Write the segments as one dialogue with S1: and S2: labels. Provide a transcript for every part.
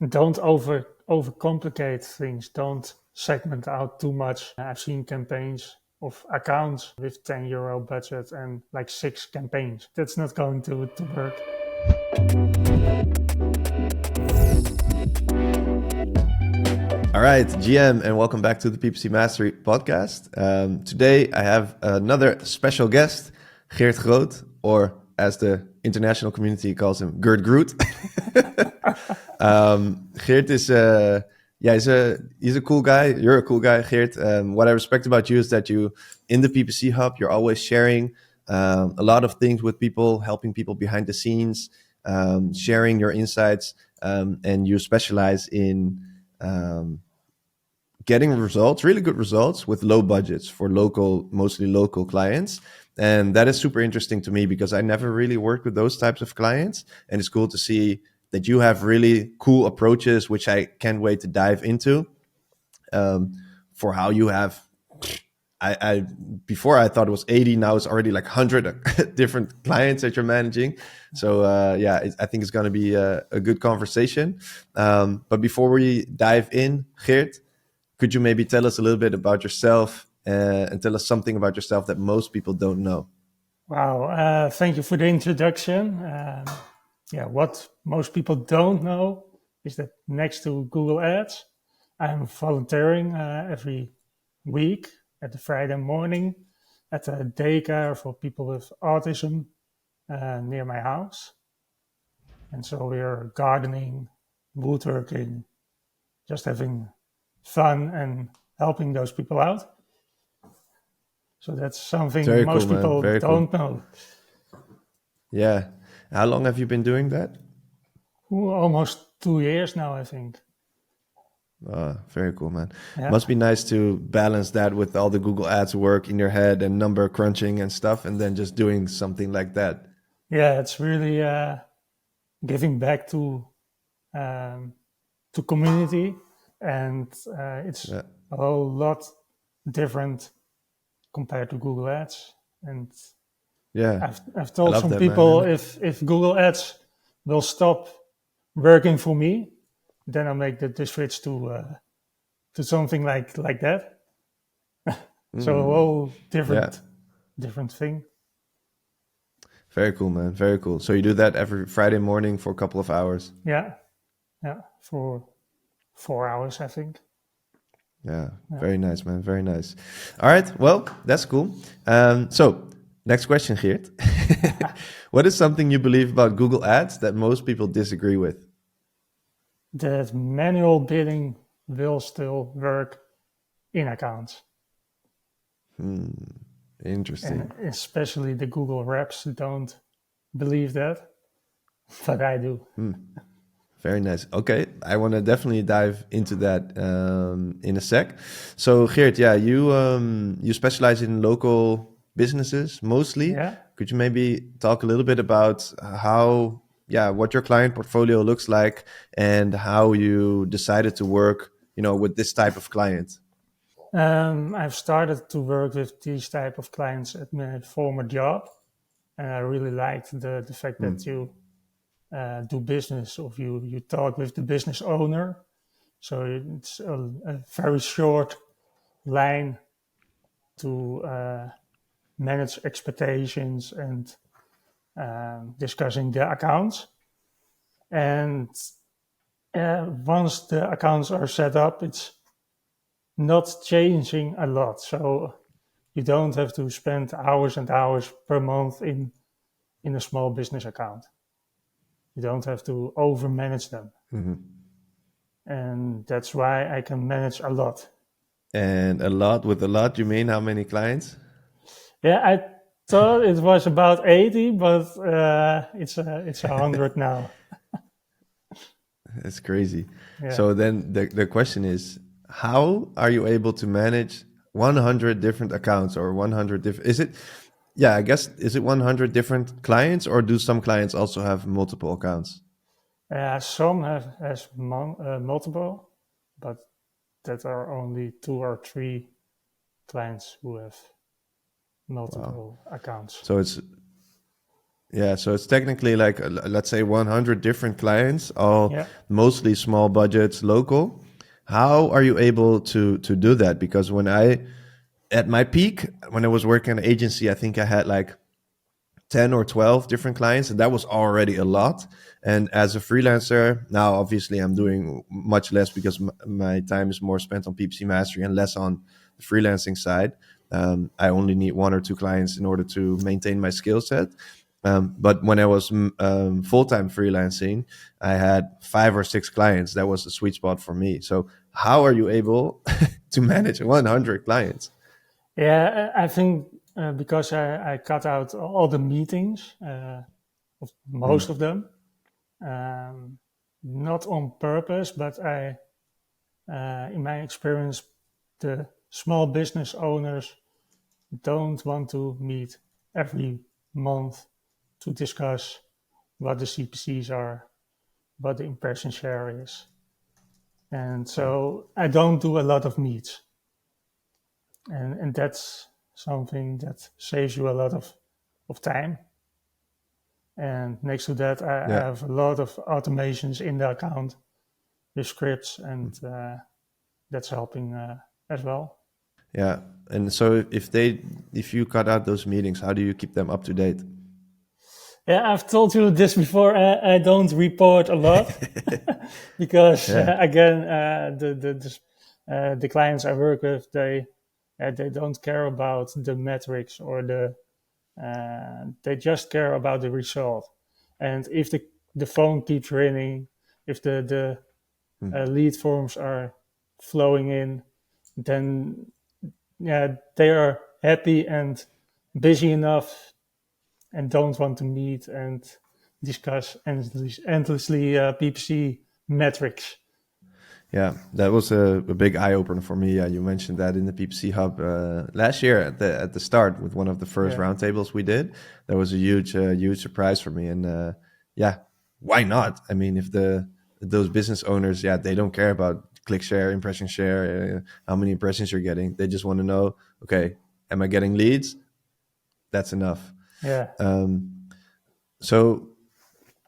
S1: don't overcomplicate things. Don't segment out too much. I've seen campaigns of accounts with €10 budget and like 6 campaigns. That's not going to work.
S2: All right, GM, and welcome back to the PPC Mastery Podcast. Today I have another special guest, Geert Groot, or as the international community calls him, Geert Groot. Geert is he's a cool guy. You're a cool guy, Geert. What I respect about you is that you, in the PPC Hub, you're always sharing a lot of things with people, helping people behind the scenes, sharing your insights, and you specialize in getting results, really good results with low budgets for mostly local clients. And that is super interesting to me because I never really worked with those types of clients. And it's cool to see that you have really cool approaches, which I can't wait to dive into, for how you have, before I thought it was 80, now it's already like 100 different clients that you're managing. So I think it's going to be a good conversation. But before we dive in, Geert, could you maybe tell us a little bit about yourself and tell us something about yourself that most people don't know?
S1: Wow, thank you for the introduction. What most people don't know is that next to Google Ads, I'm volunteering every week at the Friday morning at a daycare for people with autism near my house. And so we're gardening, woodworking, just having fun and helping those people out. So that's something most people don't know.
S2: Yeah. How long have you been doing that?
S1: Almost 2 years now, I think.
S2: Very cool, man.
S1: Yeah.
S2: Must be nice to balance that with all the Google Ads work in your head and number crunching and stuff, and then just doing something like that.
S1: Yeah, it's really giving back to community, and it's a whole lot different compared to Google Ads. And I've told some people, if Google Ads will stop working for me, then I'll make the switch to something like that. So a whole different thing.
S2: Very cool, man. Very cool. So you do that every Friday morning for a couple of hours?
S1: Yeah, for 4 hours, I think.
S2: Yeah, very nice, man. Very nice. All right, well, that's cool. So next question, Geert. What is something you believe about Google Ads that most people disagree with?
S1: That manual bidding will still work in accounts.
S2: Interesting.
S1: And especially the Google reps don't believe that, but I do.
S2: Very nice. Okay, I want to definitely dive into that in a sec. So Geert, you specialize in local businesses mostly.
S1: Yeah.
S2: Could you maybe talk a little bit about what your client portfolio looks like and how you decided to work, with this type of client?
S1: I've started to work with these type of clients at my former job, and I really liked the fact that you do business, or you talk with the business owner. So it's a very short line to manage expectations and discussing the accounts. And once the accounts are set up, it's not changing a lot. So you don't have to spend hours and hours per month in a small business account. You don't have to over-manage them. And that's why I can manage a lot.
S2: And with a lot, you mean how many clients?
S1: Yeah, I thought it was about 80, but it's 100 now.
S2: That's crazy.
S1: Yeah.
S2: So then the question is, how are you able to manage 100 different accounts or 100 different... Is it 100 different clients, or do some clients also have multiple accounts?
S1: Some has multiple, but that are only 2 or 3 clients who have multiple accounts.
S2: So it's Yeah, so it's technically like, let's say 100 different clients, all
S1: Yeah.
S2: mostly small budgets, local. How are you able to do that? Because at my peak, when I was working in an agency, I think I had like 10 or 12 different clients, and that was already a lot. And as a freelancer, now obviously I'm doing much less because my time is more spent on PPC Mastery and less on the freelancing side. I only need 1 or 2 clients in order to maintain my skill set. But when I was full-time freelancing, I had 5 or 6 clients. That was the sweet spot for me. So how are you able to manage 100 clients?
S1: Yeah, I think because I cut out all the meetings, of most of them, not on purpose, but in my experience, the small business owners don't want to meet every month to discuss what the CPCs are, what the impression share is. And so I don't do a lot of meets. And that's something that saves you a lot of time. And next to that, I have a lot of automations in the account with scripts, and that's helping as well.
S2: Yeah. And so if you cut out those meetings, how do you keep them up to date?
S1: Yeah, I've told you this before. I don't report a lot because again, the clients I work with, they don't care about the metrics or they just care about the result. And if the phone keeps ringing, if the lead forms are flowing in, then they are happy and busy enough and don't want to meet and discuss endlessly PPC metrics.
S2: Yeah, that was a big eye opener for me. You mentioned that in the PPC Hub last year at the start with one of the first roundtables we did. That was a huge surprise for me. And why not? I mean, if those business owners, they don't care about click share, impression share, how many impressions you're getting. They just want to know, okay, am I getting leads? That's enough.
S1: Yeah.
S2: So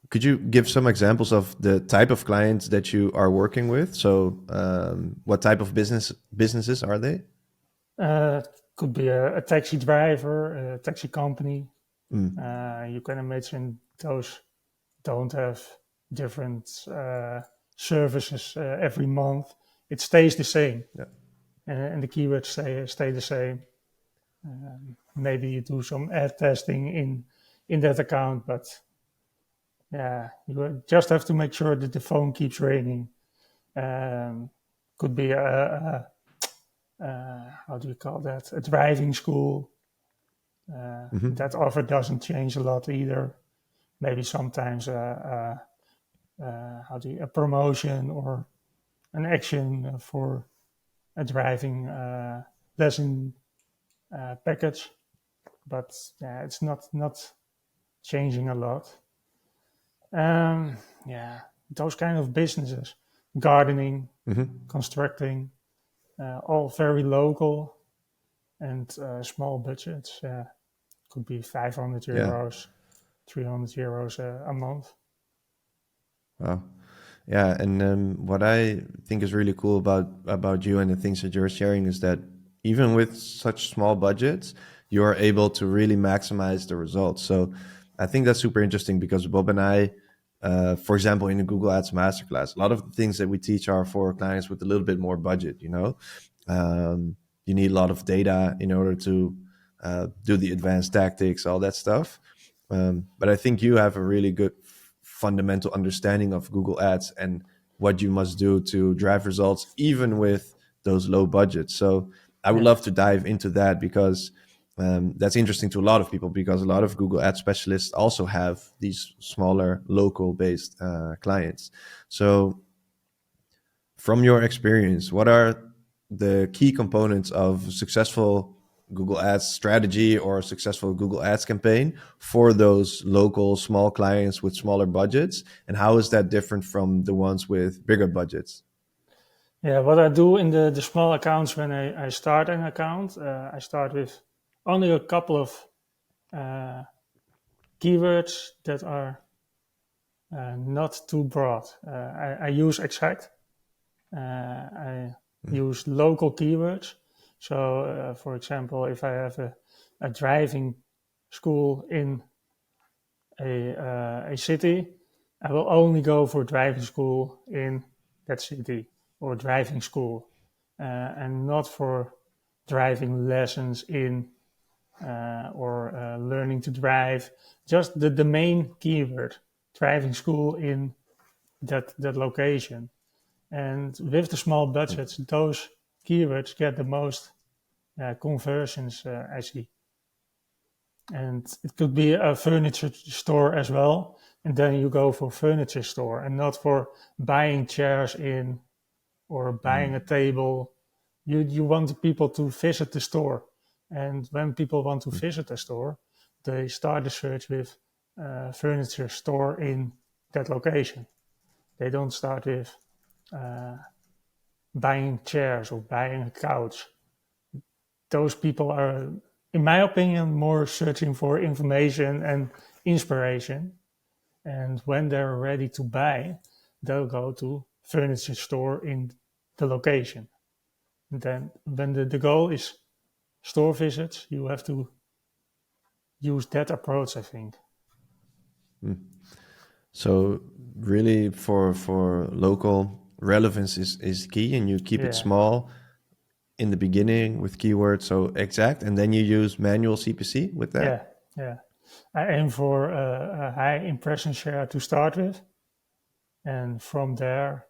S2: could you give some examples of the type of clients that you are working with? So what type of businesses are they?
S1: Could be a taxi driver, a taxi company. You can imagine those don't have different services every month. It stays the same. Yeah. And the keywords stay the same. Maybe you do some ad testing in that account, but you just have to make sure that the phone keeps ringing. Could be how do you call that? A driving school. That offer doesn't change a lot either. Maybe sometimes a promotion or an action for a driving lesson package, but it's not changing a lot. Those kind of businesses, gardening, constructing, all very local and small budgets. Could be 500 euros, 300 euros a month.
S2: Wow. Yeah, and what I think is really cool about you and the things that you're sharing is that even with such small budgets, you are able to really maximize the results. So I think that's super interesting because Bob and I, for example, in the Google Ads Masterclass, a lot of the things that we teach are for clients with a little bit more budget, you know. You need a lot of data in order to do the advanced tactics, all that stuff. But I think you have a really good fundamental understanding of Google Ads and what you must do to drive results, even with those low budgets. So I would love to dive into that because that's interesting to a lot of people, because a lot of Google Ads specialists also have these smaller local based clients. So from your experience, what are the key components of successful Google Ads strategy or a successful Google Ads campaign for those local small clients with smaller budgets? And how is that different from the ones with bigger budgets?
S1: Yeah, what I do in the small accounts when I start an account, I start with only a couple of keywords that are not too broad. I use exact. I use local keywords. So, for example, if I have a driving school in a city, I will only go for driving school in that city or driving school, and not for driving lessons in or learning to drive. Just the main keyword, driving school in that location. And with the small budgets, those keywords get the most conversions I see. And it could be a furniture store as well. And then you go for furniture store and not for buying chairs in or buying a table. You want the people to visit the store. And when people want to visit the store, they start the search with furniture store in that location. They don't start with buying chairs or buying a couch. Those people are, in my opinion, more searching for information and inspiration. And when they're ready to buy, they'll go to furniture store in the location. And then when the goal is store visits, you have to use that approach, I think.
S2: So really for local relevance is key, and you keep it small in the beginning with keywords, so exact, and then you use manual CPC with that?
S1: Yeah. I aim for a high impression share to start with. And from there,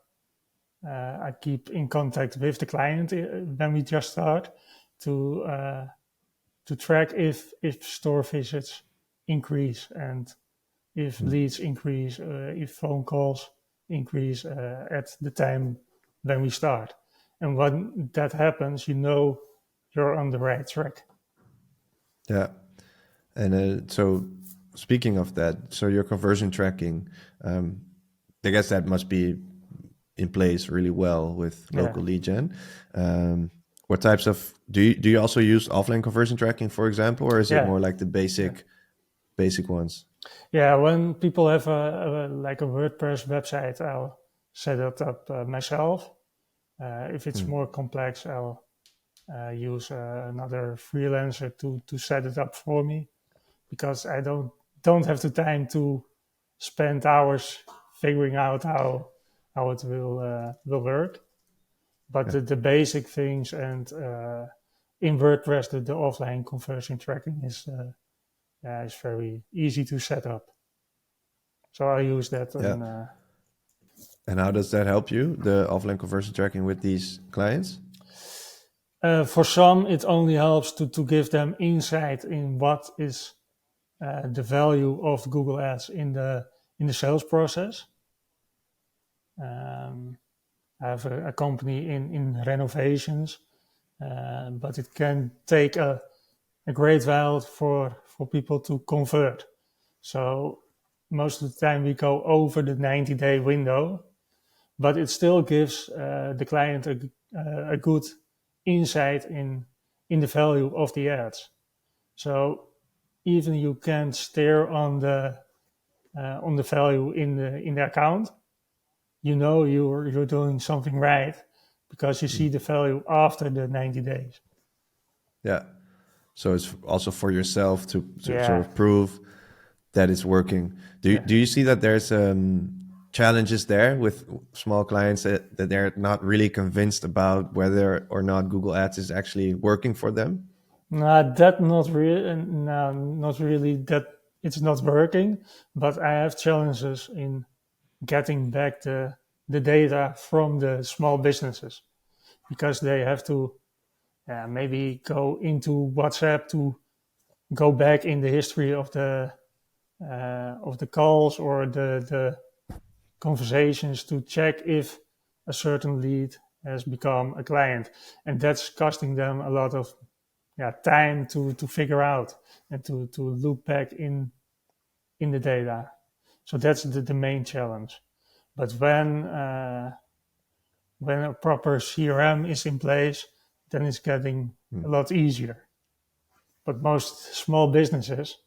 S1: I keep in contact with the client when we just start to track if store visits increase and if leads increase, if phone calls increase at the time when we start. And when that happens, you're on the right track.
S2: Yeah. And so speaking of that, so your conversion tracking, I guess that must be in place really well with local lead gen. What types of, do you also use offline conversion tracking, for example, or is it more like the basic ones?
S1: Yeah, when people have a WordPress website, I'll set it up myself. If it's more complex, I'll use another freelancer to set it up for me, because I don't have the time to spend hours figuring out how it will work. But the basic things, and in WordPress, the offline conversion tracking is very easy to set up. So I use that.
S2: And how does that help you, the offline conversion tracking with these clients?
S1: For some, it only helps to give them insight in what is the value of Google Ads in the sales process. I have a company in renovations, but it can take a great while for people to convert. So most of the time we go over the 90-day window, but it still gives the client a good insight in the value of the ads. So even you can't steer on the value in the account, you're doing something right, because you see the value after the 90 days.
S2: Yeah. So it's also for yourself to sort of prove that it's working. Do you see that there's challenges there with small clients that they're not really convinced about whether or not Google Ads is actually working for them?
S1: Not really that it's not working, but I have challenges in getting back the data from the small businesses, because they have to maybe go into WhatsApp to go back in the history of the calls or the conversations to check if a certain lead has become a client, and that's costing them a lot of time to figure out and to look back in the data. So that's the main challenge. But when a proper CRM is in place, then it's getting a lot easier. But most small businesses,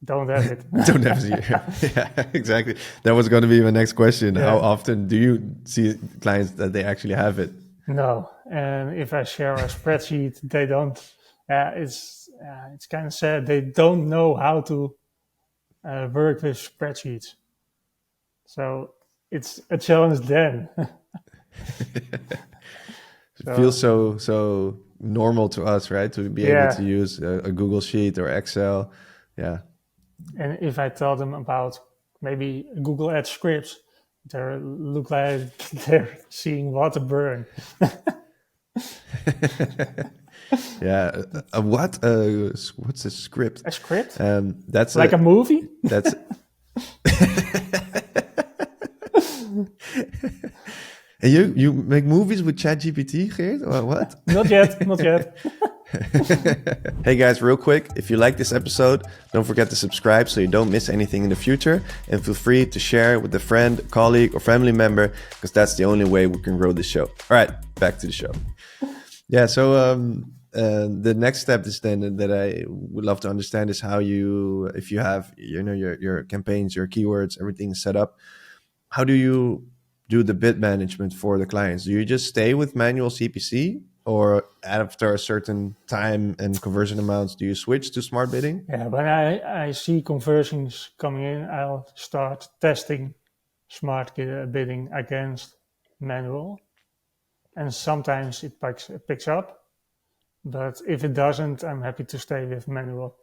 S1: don't have it.
S2: Don't have it. Yeah, exactly. That was going to be my next question.
S1: Yeah.
S2: How often do you see clients that they actually have it?
S1: No, and if I share a spreadsheet, they don't. It's kind of sad. They don't know how to work with spreadsheets. So it's a challenge then.
S2: It feels so normal to us, right? To be able to use a Google Sheet or Excel. Yeah.
S1: And if I tell them about maybe Google Ads scripts, they look like they're seeing water burn.
S2: Yeah. What? What's a script?
S1: A script?
S2: That's
S1: like a movie?
S2: That's. And you make movies with ChatGPT, Geert? Or what?
S1: Not yet.
S2: Hey guys, real quick, if you like this episode, don't forget to subscribe so you don't miss anything in the future, and feel free to share with a friend, colleague, or family member, because that's the only way we can grow the show. All right, back to the show. Yeah, so the next step is then that I would love to understand is how you, if you have, your campaigns, your keywords, everything set up, how do you do the bid management for the clients? Do you just stay with manual CPC, or after a certain time and conversion amounts, do you switch to smart bidding?
S1: Yeah, when I see conversions coming in, I'll start testing smart bidding against manual. And sometimes it picks up. But if it doesn't, I'm happy to stay with manual.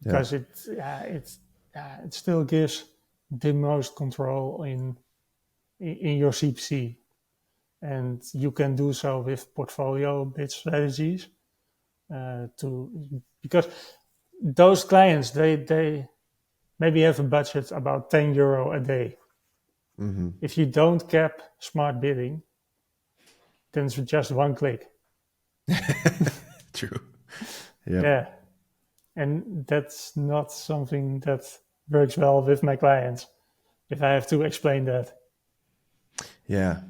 S1: Because it still gives the most control in your CPC. And you can do so with portfolio bid strategies because those clients, they maybe have a budget about €10 a day. Mm-hmm. If you don't cap smart bidding, then it's just one click.
S2: True.
S1: Yeah. And that's not something that works well with my clients, if I have to explain that.
S2: Yeah,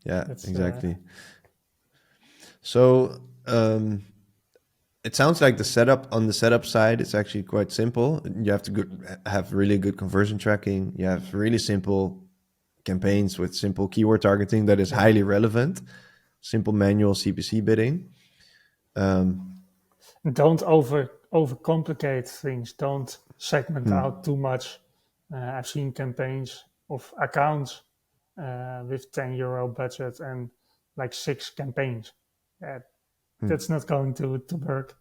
S2: exactly. So it sounds like the setup side, it's actually quite simple. You have to have really good conversion tracking. You have really simple campaigns with simple keyword targeting that is highly relevant. Simple manual CPC bidding.
S1: Don't overcomplicate things. Don't segment out too much. I've seen campaigns of accounts with €10 budget and like 6 campaigns. That's not going to work.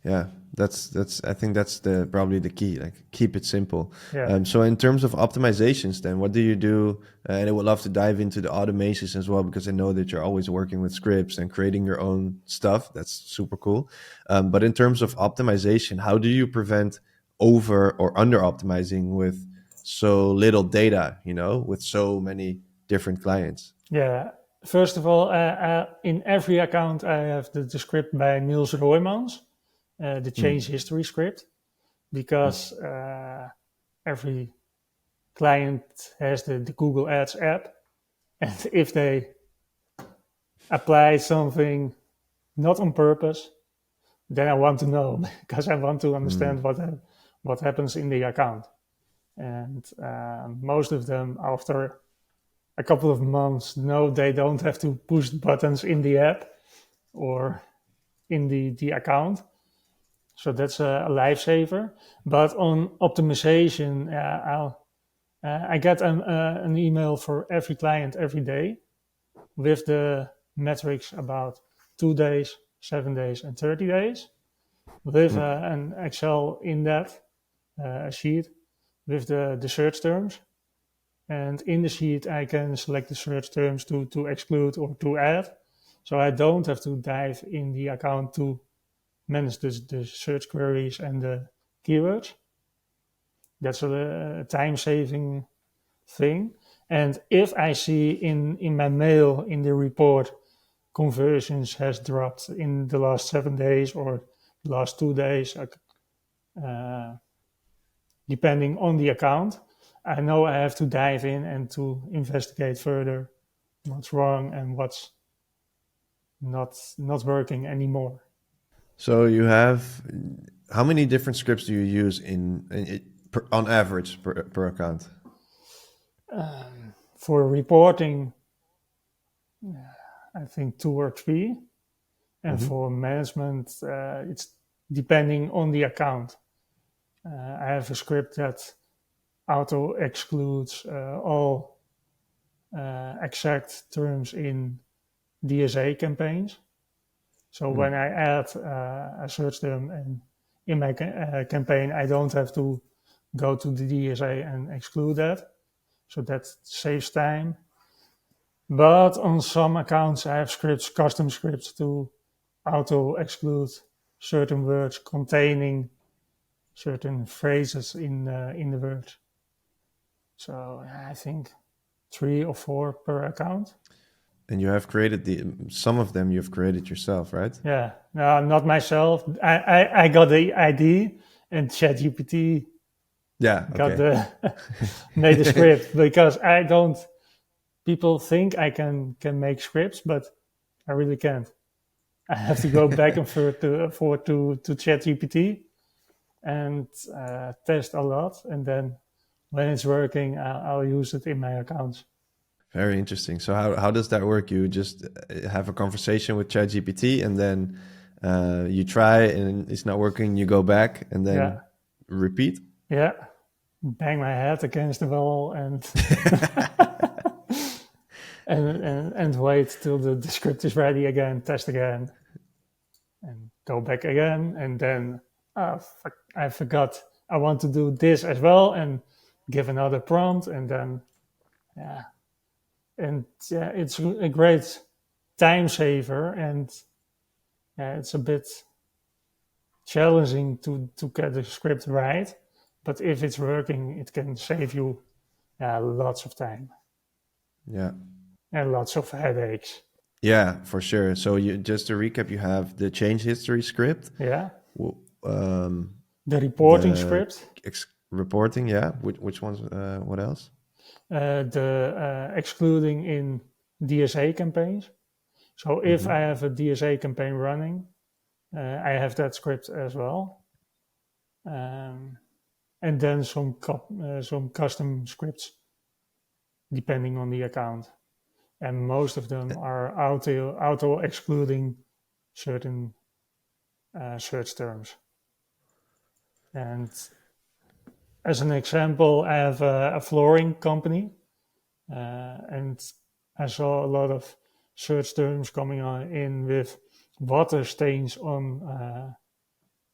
S2: Yeah, I think that's probably the key. Like, keep it simple.
S1: Yeah.
S2: So in terms of optimizations, then what do you do? And I would love to dive into the automations as well, because I know that you're always working with scripts and creating your own stuff. That's super cool. But in terms of optimization, how do you prevent over or under optimizing with so little data, with so many different clients?
S1: Yeah. First of all, in every account, I have the script by 𝗚𝗚𝗍 𝗏𝗍, the change history script, because every client has the Google Ads app. And if they apply something not on purpose, then I want to know, because I want to understand what happens in the account. And most of them, after a couple of months, know they don't have to push buttons in the app or in the account. So that's a lifesaver. But on optimization, I get an email for every client every day with the metrics about 2 days, 7 days, and 30 days, with an Excel in that sheet with the search terms. And in the sheet, I can select the search terms to exclude or to add. So I don't have to dive in the account to manage the search queries and the keywords. That's a time-saving thing. And if I see in my mail, in the report, conversions has dropped in the last 7 days or the last 2 days, depending on the account, I know I have to dive in and to investigate further what's wrong and what's not working anymore.
S2: So you have, how many different scripts do you use on average per account?
S1: For reporting, I think 2 or 3. And for management, it's depending on the account. I have a script that auto excludes all exact terms in 𝗍𝗂𝗪 campaigns. So when I add a search term and in my campaign, I don't have to go to the 𝗍𝗂𝗪 and exclude that. So that saves time. But on some accounts, I have scripts, custom scripts to auto exclude certain words containing certain phrases in the word. So I think 3 or 4 per account.
S2: And you have created some of them you've created yourself, right?
S1: Yeah, no, not myself. I got the ID and ChatGPT made the script because I don't. People think I can make scripts, but I really can't. I have to go back and forth to ChatGPT and test a lot, and then when it's working, I'll use it in my accounts.
S2: Very interesting. So how does that work? You just have a conversation with ChatGPT, and then you try, and it's not working. You go back and then repeat.
S1: Yeah, bang my head against the wall and and wait till the script is ready again. Test again, and go back again, and then I forgot. I want to do this as well, and give another prompt, and then it's a great time saver, and it's a bit challenging to get the script right, but if it's working, it can save you lots of time.
S2: Yeah.
S1: And lots of headaches.
S2: Yeah, for sure. So just to recap, you have the change history script.
S1: Yeah. The reporting script.
S2: Reporting, yeah. Which ones? What else?
S1: The excluding in 𝗍𝗂𝗪 campaigns. So if I have a 𝗍𝗂𝗪 campaign running, I have that script as well. And then some custom scripts depending on the account. And most of them are auto excluding certain search terms. And as an example, I have a flooring company, and I saw a lot of search terms coming in with water stains on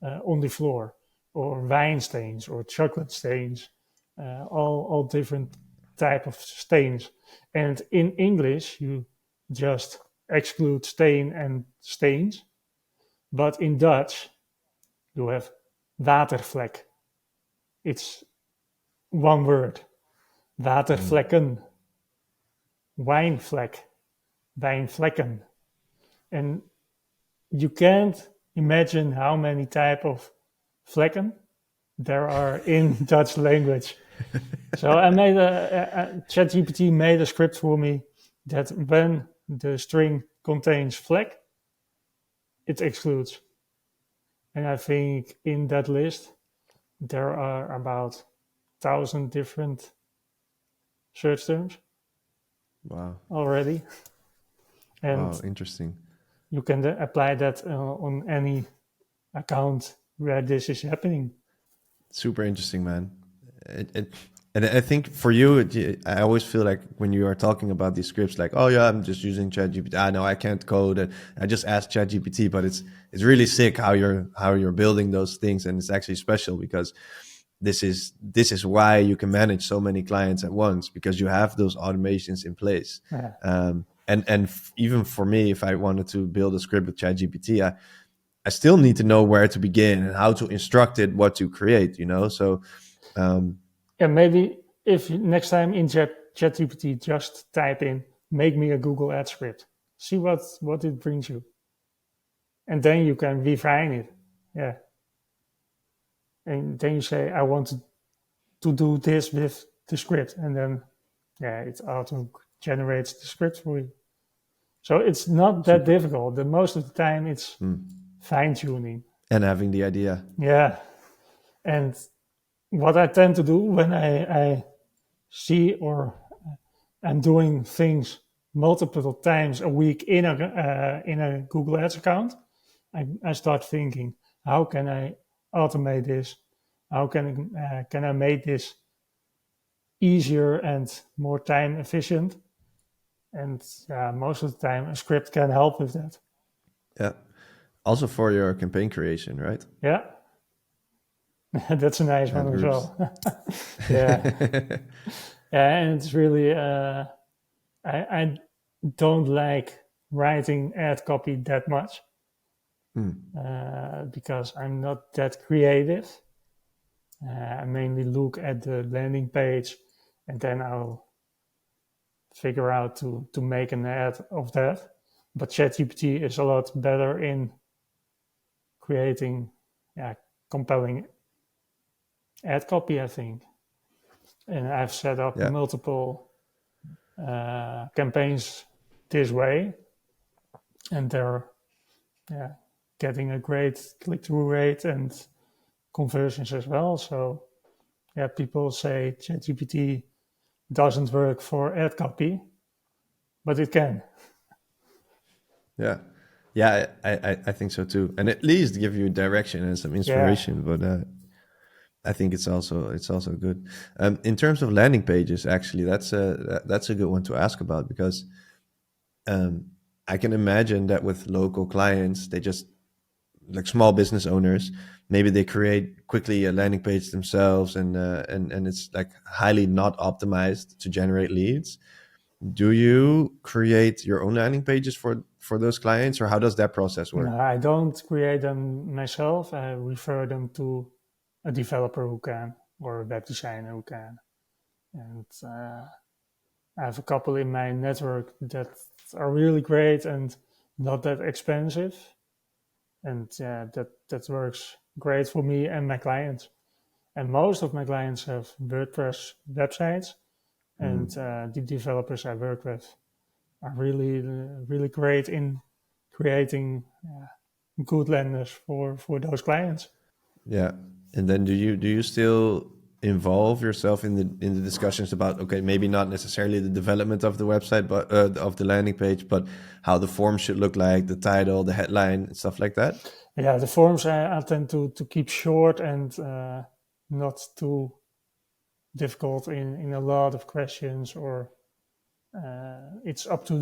S1: the floor, or wine stains, or chocolate stains, all different type of stains. And in English, you just exclude stain and stains, but in Dutch, you have 𝗏𝗏𝗃. It's one word, 𝗏𝗏𝗃𝗀, wijnvlek, wijnvlekken. And you can't imagine how many type of vlekken there are in Dutch language. So I made ChatGPT made a script for me that when the string contains vlek, it excludes. And I think in that list, there are about 1,000 different search terms.
S2: Wow.
S1: Already. And
S2: wow, interesting.
S1: You can apply that on any account where this is happening.
S2: Super interesting, man. And I think for you, I always feel like when you are talking about these scripts, like, oh yeah, I'm just using ChatGPT. I know I can't code, and I just asked ChatGPT. But it's really sick how you're building those things, and it's actually special because this is why you can manage so many clients at once, because you have those automations in place.
S1: Yeah.
S2: And even for me, if I wanted to build a script with ChatGPT, I still need to know where to begin and how to instruct it what to create. So.
S1: Maybe if next time in ChatGPT, just type in, make me a Google Ads script. See what it brings you. And then you can refine it. Yeah. And then you say, I want to do this with the script. And then, it auto generates the script for you. So it's not that difficult. Most of the time it's fine tuning.
S2: And having the idea.
S1: Yeah. And what I tend to do when I see or I'm doing things multiple times a week in a Google Ads account, I start thinking, how can I automate this? How can I make this easier and more time efficient? And most of the time, a script can help with that.
S2: Yeah. Also for your campaign creation, right?
S1: Yeah. That's a nice one as well. Yeah. Yeah, and it's really, I don't like writing ad copy that much because I'm not that creative. I mainly look at the landing page and then I'll figure out to make an ad of that. But ChatGPT is a lot better in creating compelling ad copy, I think. And I've set up multiple campaigns this way, and they're getting a great click-through rate and conversions as well. So people say ChatGPT doesn't work for ad copy, but it can.
S2: Yeah, I think so too, and at least give you direction and some inspiration. But I think it's also good. In terms of landing pages, actually, that's a good one to ask about, because I can imagine that with local clients, they just, like small business owners, maybe they create quickly a landing page themselves, and it's like highly not optimized to generate leads. Do you create your own landing pages for those clients, or how does that process work?
S1: No, I don't create them myself. I refer them to a developer who can, or a web designer who can. And I have a couple in my network that are really great and not that expensive. And that works great for me and my clients. And most of my clients have WordPress websites, and the developers I work with are really, really great in creating good landers for those clients.
S2: Yeah. And then do you still involve yourself in the discussions about, okay, maybe not necessarily the development of the website, but of the landing page, but how the form should look like, the title, the headline, and stuff like that?
S1: Yeah, the forms I tend to keep short and not too difficult in a lot of questions, or it's up to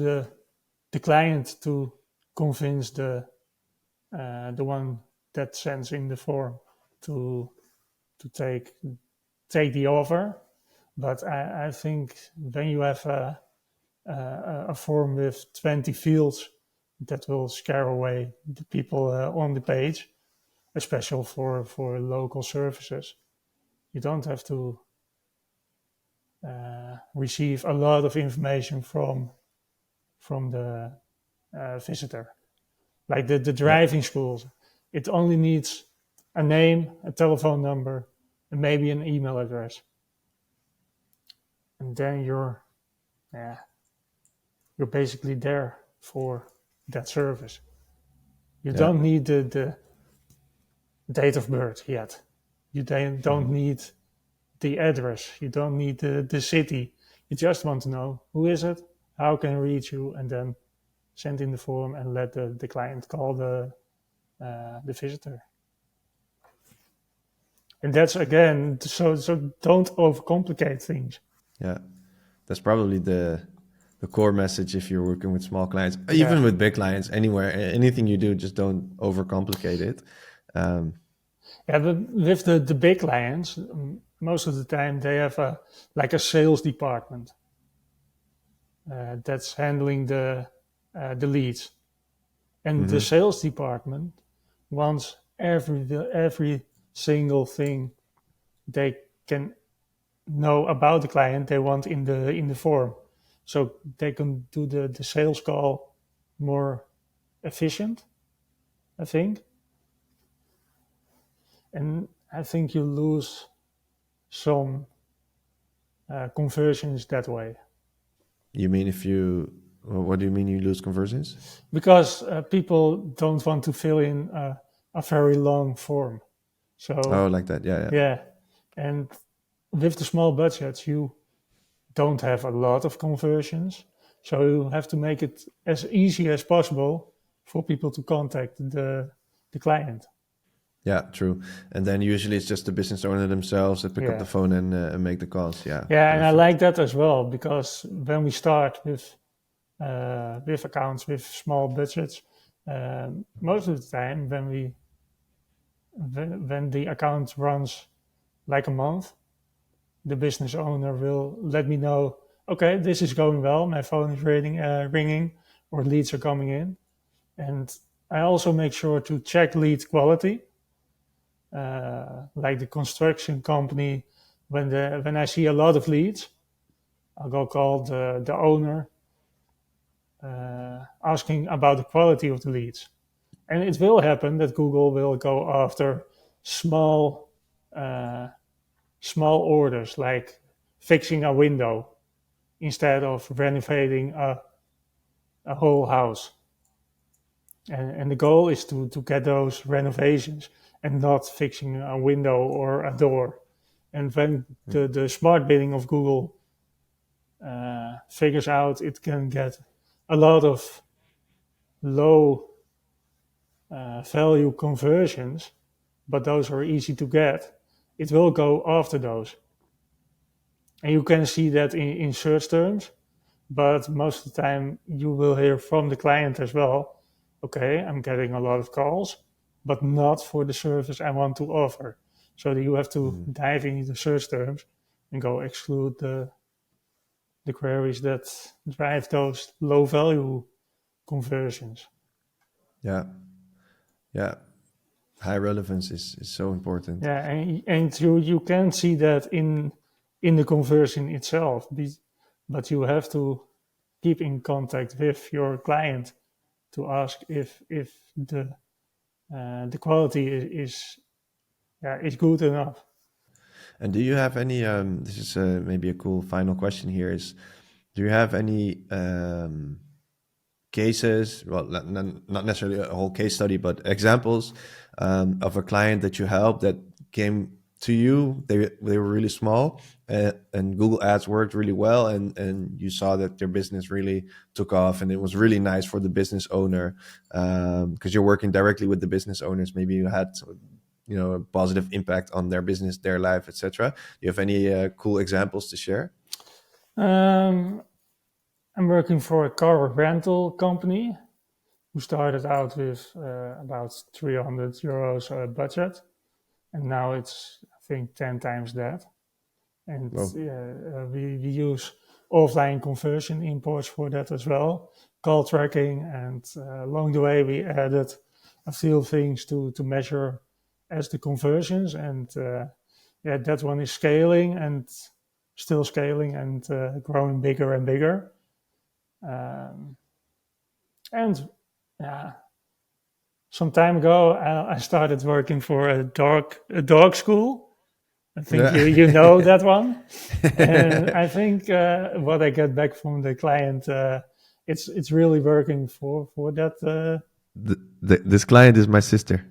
S1: the client to convince the one that sends in the form to take the offer. But I think when you have a form with 20 fields, that will scare away the people on the page, especially for local services. You don't have to receive a lot of information from the visitor. Like the driving schools, it only needs a name, a telephone number, and maybe an email address. And then you're basically there for that service. You don't need the date of birth yet. You don't need the address. You don't need the city. You just want to know, who is it, how can I reach you, and then send in the form and let the client call the visitor. And that's, again, so don't overcomplicate things.
S2: Yeah, that's probably the core message if you're working with small clients, even with big clients, anywhere, anything you do, just don't overcomplicate it.
S1: But with the big clients, most of the time they have a sales department that's handling the leads, and the sales department wants every single thing they can know about the client they want in the form, so they can do the sales call more efficient, I think. And I think you lose some conversions that way.
S2: You mean what do you mean you lose conversions?
S1: Because people don't want to fill in a very long form. So
S2: like that. Yeah.
S1: yeah, and with the small budgets, you don't have a lot of conversions, so you have to make it as easy as possible for people to contact the client.
S2: Yeah, true. And then usually it's just the business owner themselves that pick up the phone and make the calls. Yeah.
S1: Yeah, and I like that as well, because when we start with accounts with small budgets, most of the time when the account runs like a month, the business owner will let me know, okay, this is going well, my phone is ringing, or leads are coming in. And I also make sure to check lead quality. Like the construction company, when I see a lot of leads, I'll go call the owner, asking about the quality of the leads. And it will happen that Google will go after small orders, like fixing a window instead of renovating a whole house. And the goal is to get those renovations and not fixing a window or a door. And when the smart bidding of Google figures out it can get a lot of low value conversions, but those are easy to get, it will go after those. And you can see that in search terms, but most of the time you will hear from the client as well, okay, I'm getting a lot of calls, but not for the service I want to offer. So you have to dive into the search terms and go exclude the queries that drive those low value conversions.
S2: Yeah. High relevance is so important.
S1: Yeah, and you can see that in the conversion itself, but you have to keep in contact with your client to ask if the quality is good enough.
S2: And do you have any? This is maybe a cool final question here. Do you have any cases? Well, not necessarily a whole case study, but examples of a client that you helped that came to you. They were really small, and Google Ads worked really well, and you saw that their business really took off, and it was really nice for the business owner because you're working directly with the business owners. Maybe you had a positive impact on their business, their life, etc. Do you have any cool examples to share?
S1: I'm working for a car rental company who started out with about €300 budget, and now it's, I think, 10 times that. And we use offline conversion imports for that as well, call tracking, and along the way we added a few things to measure as the conversions, and that one is scaling and still scaling and growing bigger and bigger. Some time ago I started working for a dog school. I think you know that one. And I think what I get back from the client, it's really working for that.
S2: This client is my sister.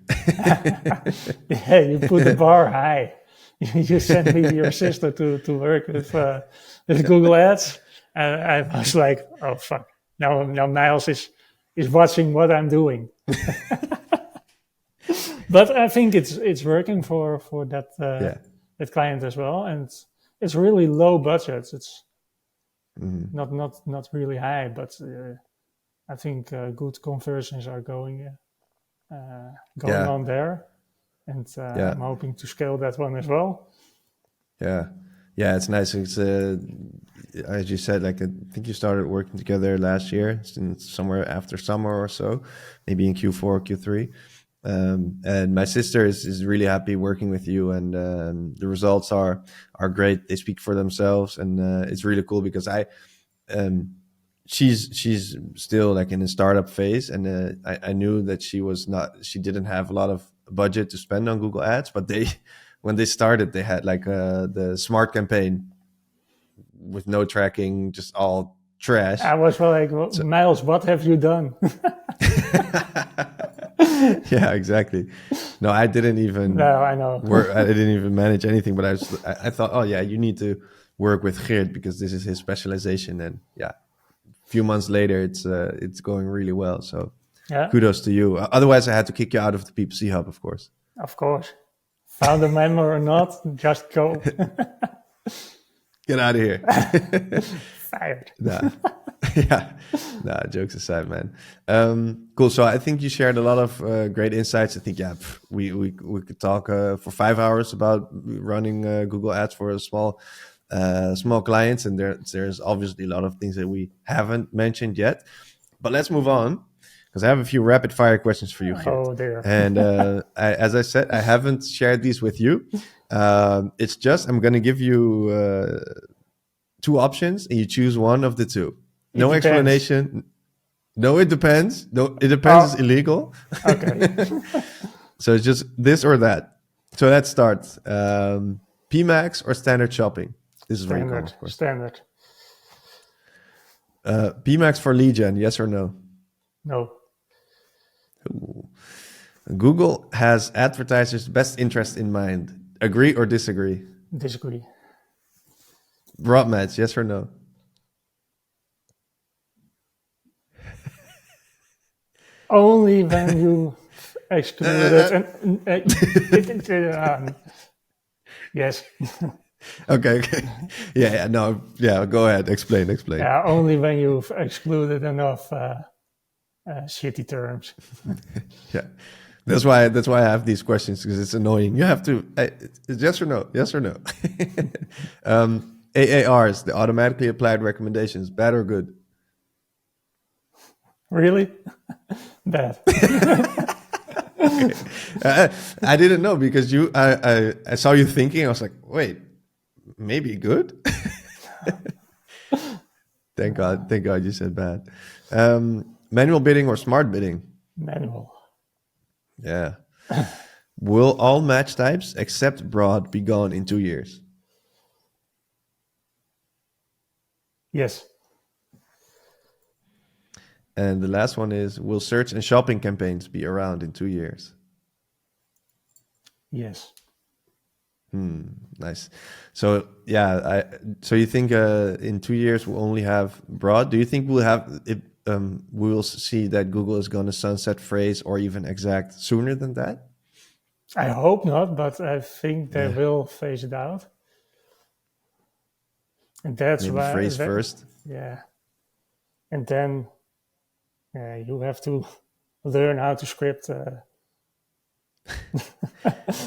S1: Yeah, you put the bar high. You sent me your sister to work with Google Ads, and I was like, oh fuck! Now Niles is watching what I'm doing. But I think it's working for that that client as well, and it's really low budget. It's not really high, but I think good conversions are going on there, and I'm hoping to scale that one as well.
S2: Yeah, it's nice. It's as you said, like I think you started working together last year, somewhere after summer or so, maybe in Q4 or Q3. And my sister is really happy working with you, and the results are great. They speak for themselves, and it's really cool because she's still like in a startup phase, and I knew that she didn't have a lot of budget to spend on Google Ads, but when they started, they had like the smart campaign with no tracking, just all trash.
S1: I was like, Miles, what have you done?
S2: Yeah, exactly. No, I didn't even
S1: No, I know.
S2: work. I didn't even manage anything, but I thought, oh yeah, you need to work with Geert because this is his specialization. And yeah, a few months later, it's going really well. So
S1: Yeah,
S2: kudos to you. Otherwise, I had to kick you out of the PPC Hub, of course.
S1: of course. Found a member or not, just go.
S2: Get out of here.
S1: Fired.
S2: Nah. Yeah. Nah, jokes aside, man. Cool. So I think you shared a lot of great insights. I think, yeah, we could talk for 5 hours about running Google Ads for a small clients. And there's obviously a lot of things that we haven't mentioned yet. But let's move on, because I have a few rapid fire questions for you, Geert.
S1: Oh, dear.
S2: And as I said, I haven't shared these with you. It's just, I'm going to give you 2 options and you choose one of the 2. No explanation. No, it depends. No, it depends is illegal.
S1: Okay.
S2: So it's just this or that. So let's start. PMax or standard shopping? This is very common, of course.
S1: Standard.
S2: PMax for lead gen, yes or no?
S1: No.
S2: Ooh. Google has advertisers' best interest in mind. Agree or disagree?
S1: Disagree.
S2: Broad match, yes or no?
S1: Only when you exclude it. Yes.
S2: Okay. Yeah, no. Yeah, go ahead. Explain.
S1: Yeah, only when you've excluded enough shitty terms.
S2: Yeah. That's why I have these questions, because it's annoying. You have to, yes or no? Yes or no? AARs, the automatically applied recommendations, bad or good?
S1: Really? Bad.
S2: Okay. I didn't know, because I saw you thinking. I was like, wait, maybe good. Thank God you said bad. Manual bidding or smart bidding?
S1: Manual.
S2: Yeah. Will all match types except broad be gone in 2 years?
S1: Yes.
S2: And the last one is, will search and shopping campaigns be around in 2 years?
S1: Yes.
S2: Nice. So yeah, so you think in 2 years we'll only have broad? Do you think we'll have it? We will see that Google is going to sunset phrase or even exact sooner than that?
S1: I hope not, but I think they will phase it out. And that's
S2: Maybe
S1: why
S2: phrase first.
S1: Yeah. And then you have to learn how to script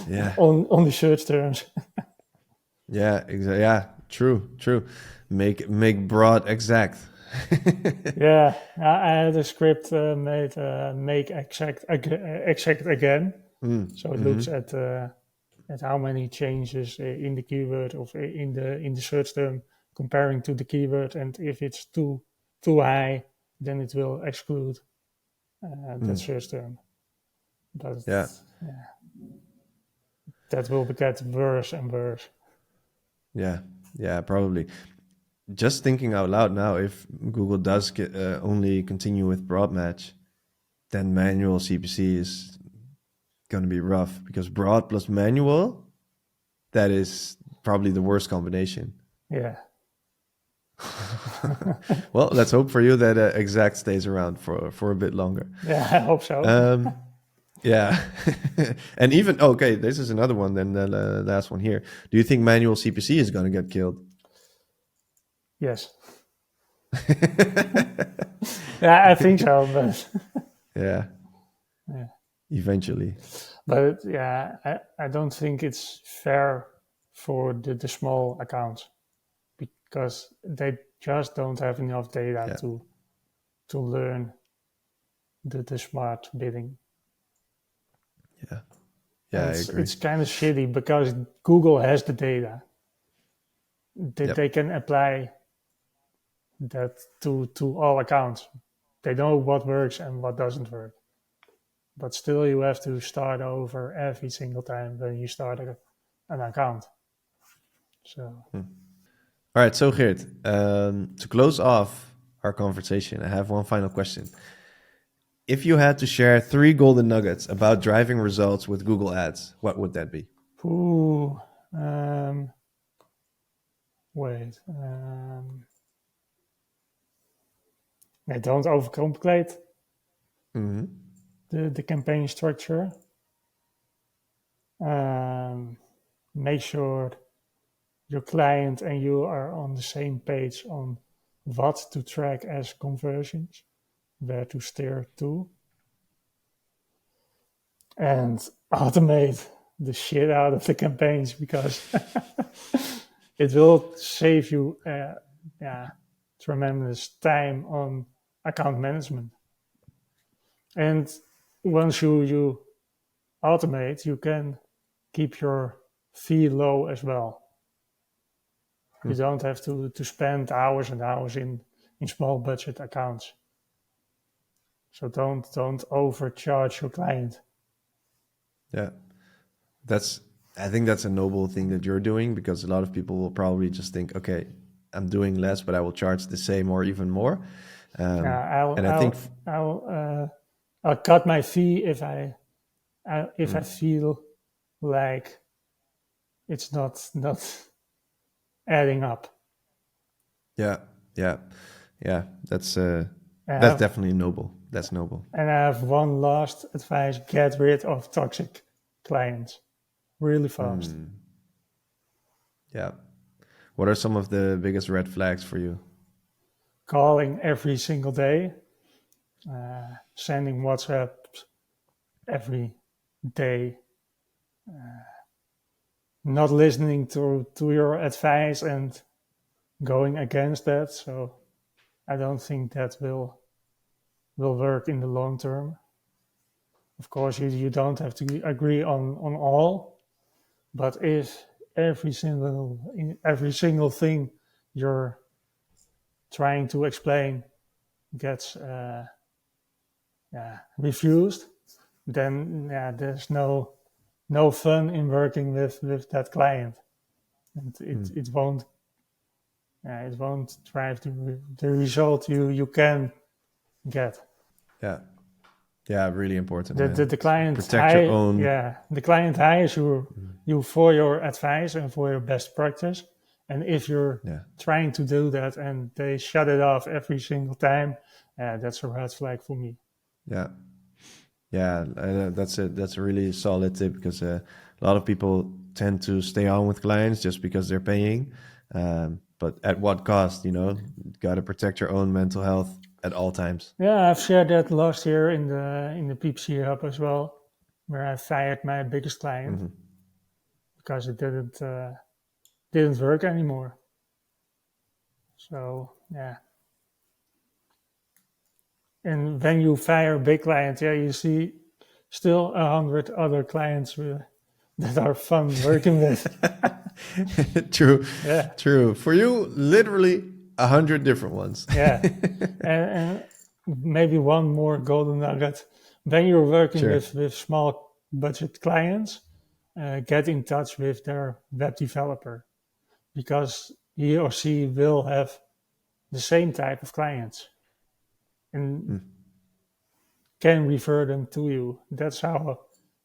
S2: Yeah.
S1: on the search terms.
S2: Yeah, exactly. Yeah, true. Make broad exact.
S1: Yeah, I had a script made make exact again. So it looks at how many changes in the keyword or in the search term comparing to the keyword, and if it's too high, then it will exclude that search term. But that will get worse and worse. Yeah,
S2: probably. Just thinking out loud now, if Google does only continue with broad match, then manual CPC is going to be rough, because broad plus manual, that is probably the worst combination.
S1: Yeah.
S2: Well, let's hope for you that exact stays around for a bit longer.
S1: Yeah, I hope so.
S2: Yeah. And even, okay, this is another one then, the last one here. Do you think manual CPC is going to get killed?
S1: Yes. Yeah, I think so, but
S2: yeah. Eventually.
S1: But I don't think it's fair for the small accounts, because they just don't have enough data to learn the smart bidding.
S2: Yeah, I agree.
S1: It's kind of shitty, because Google has the data. They can apply that to all accounts. They know what works and what doesn't work. But still, you have to start over every single time when you start an account. So.
S2: All right, so Geert, to close off our conversation, I have one final question. if you had to share 3 golden nuggets about driving results with Google Ads, what would that be?
S1: Ooh, don't overcomplicate the campaign structure. Make sure your client and you are on the same page on what to track as conversions, where to steer to, and automate the shit out of the campaigns, because it will save you tremendous time on account management. And once you automate, you can keep your fee low as well. You don't have to spend hours and hours in small budget accounts. So don't overcharge your client.
S2: Yeah, I think that's a noble thing that you're doing, because a lot of people will probably just think, okay, I'm doing less, but I will charge the same or even more.
S1: I'll cut my fee if I feel like it's not adding up.
S2: Yeah. That's definitely noble. That's noble.
S1: And I have one last advice: get rid of toxic clients really fast.
S2: Yeah. What are some of the biggest red flags for you?
S1: Calling every single day, sending WhatsApp every day, not listening to your advice and going against that. So I don't think that will work in the long term. Of course, you don't have to agree on all, but if every single thing you're trying to explain gets refused, then there's no fun in working with that client, and it won't drive the result you can get.
S2: Yeah, really important.
S1: The client
S2: protect your own.
S1: Yeah, the client hires you for your advice and for your best practice. And if you're trying to do that and they shut it off every single time, that's a red flag for me.
S2: That's a really solid tip, because a lot of people tend to stay on with clients just because they're paying, but at what cost? You got to protect your own mental health at all times.
S1: Yeah, I've shared that last year in the PPC Hub as well, where I fired my biggest client because it didn't work anymore. So and when you fire a big client, you see still 100 other clients that are fun working with.
S2: True. True. For you, literally 100 different ones.
S1: And maybe one more golden nugget: when you're working with small budget clients, get in touch with their web developer, because he or she will have the same type of clients and can refer them to you. That's how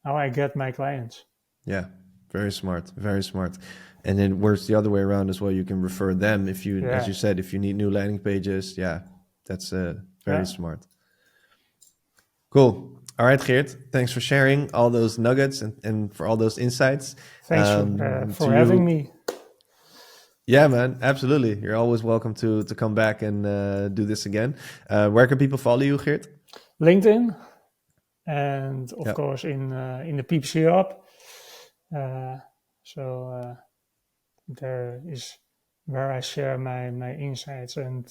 S1: I get my clients.
S2: Yeah, very smart, very smart. And then it works the other way around as well. You can refer them if you, as you said, if you need new landing pages. Yeah, that's very smart. Cool. All right, Geert, thanks for sharing all those nuggets and for all those insights.
S1: Thanks for having me.
S2: Yeah, man, absolutely. You're always welcome to come back and do this again. Where can people follow you, Geert?
S1: LinkedIn, and of course in the PPC Hub. So there is where I share my insights, and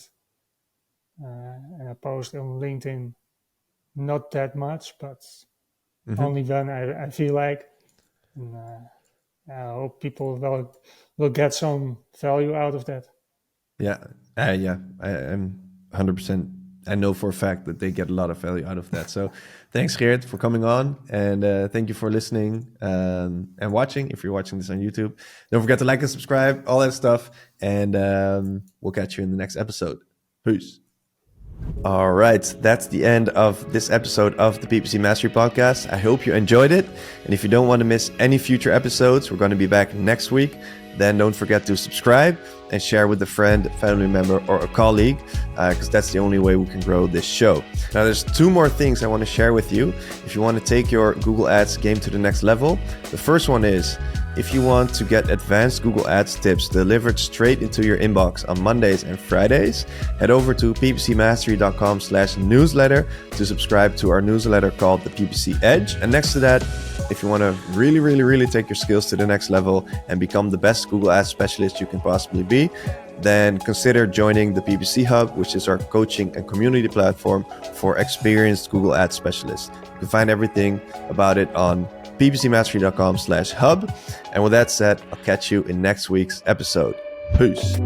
S1: I post on LinkedIn not that much, but only when I feel like. And, I hope people will get some value out of that. I'm 100%. I know for a fact that they get a lot of value out of that. So thanks, Geert, for coming on. And thank you for listening and watching. If you're watching this on YouTube, don't forget to like and subscribe, all that stuff. And we'll catch you in the next episode. Peace.
S2: All right, that's the end of this episode of the PPC Mastery Podcast. I hope you enjoyed it. And if you don't want to miss any future episodes, we're going to be back next week. Then don't forget to subscribe and share with a friend, family member, or a colleague, because that's the only way we can grow this show. Now, there's 2 more things I want to share with you if you want to take your Google Ads game to the next level. The first one is, if you want to get advanced Google Ads tips delivered straight into your inbox on Mondays and Fridays, head over to ppcmastery.com/newsletter to subscribe to our newsletter called the PPC Edge. And next to that, if you want to really take your skills to the next level and become the best Google Ads specialist you can possibly be, then consider joining the PPC Hub, which is our coaching and community platform for experienced Google Ads specialists. You can find everything about it on ppcmastery.com/hub. And with that said, I'll catch you in next week's episode. Peace.